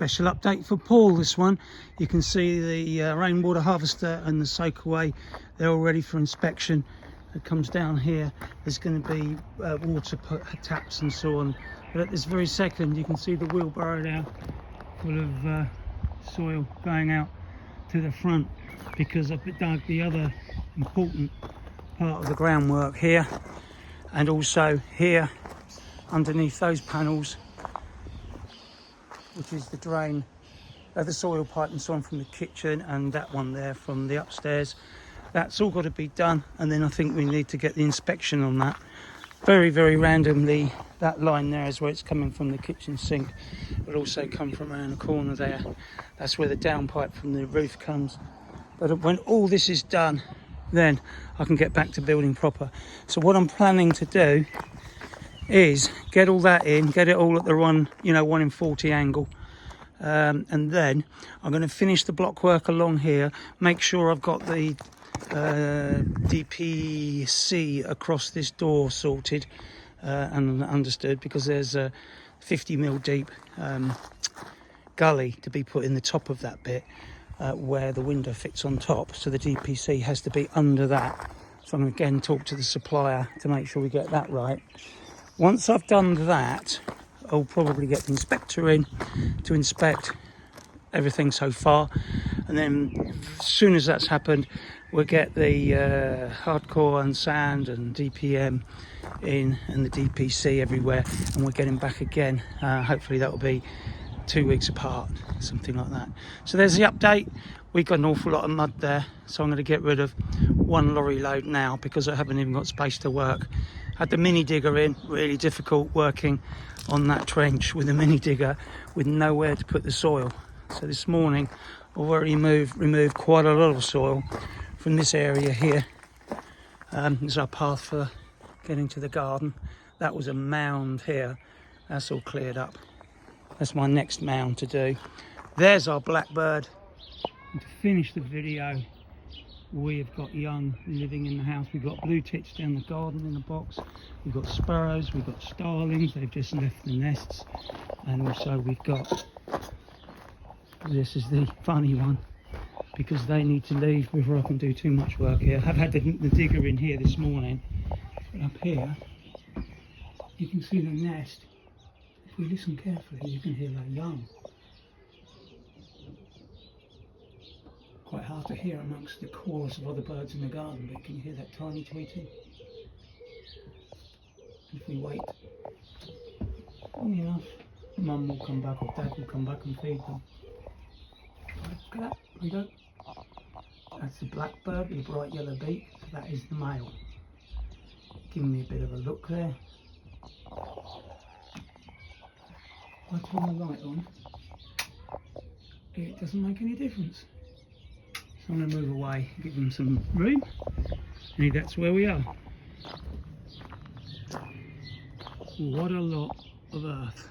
Special update for Paul, this one. You can see the rainwater harvester and the soakaway, they're all ready for inspection. It comes down here, there's going to be water taps and so on, but at this very second you can see the wheelbarrow now full of soil going out to the front, because I've dug the other important part of the groundwork here, and also here underneath those panels, which is the drain, the soil pipe and so on from the kitchen, and that one there from the upstairs. That's all got to be done, and then I think we need to get the inspection on that. Very randomly, that line there is where it's coming from the kitchen sink. It'll also come from around the corner there. That's where the downpipe from the roof comes. But when all this is done, then I can get back to building proper. So what I'm planning to do is get all that in, get it all at the 1 in 40 angle, and then I'm going to finish the block work along here, make sure I've got the DPC across this door sorted and understood, because there's a 50mm deep gully to be put in the top of that bit where the window fits on top, so the DPC has to be under that. So I'm going to again talk to the supplier to make sure we get that right. Once I've done that, I'll probably get the inspector in to inspect everything so far, and then as soon as that's happened, we'll get the hardcore and sand and DPM in and the DPC everywhere, and we'll get him back again. Hopefully that will be 2 weeks apart, something like that. So there's the update. We've got an awful lot of mud there, so I'm going to get rid of 1 lorry load now, because I haven't even got space to work. Had the mini digger in, really difficult working on that trench with a mini digger with nowhere to put the soil. So this morning I've already removed quite a lot of soil from this area here. This is our path for getting to the garden. That was a mound here, that's all cleared up. That's my next mound to do. There's our blackbird. And to finish the video, we've got young living in the house. We've got blue tits down the garden in a box. We've got sparrows, we've got starlings, they've just left the nests. And also we've got, this is the funny one, because they need to leave before I can do too much work here. I've had the digger in here this morning, but up here you can see the nest. If we listen carefully, you can hear their young. Quite hard to hear amongst the chorus of other birds in the garden, but can you hear that tiny tweeting? If we wait long enough, Mum will come back or Dad will come back and feed them. Look at that, there we go. That's the blackbird with the bright yellow beak, so that is the male. Giving me a bit of a look there. If I turn the light on, it doesn't make any difference. So I'm going to move away, give them some room, and that's where we are. What a lot of earth.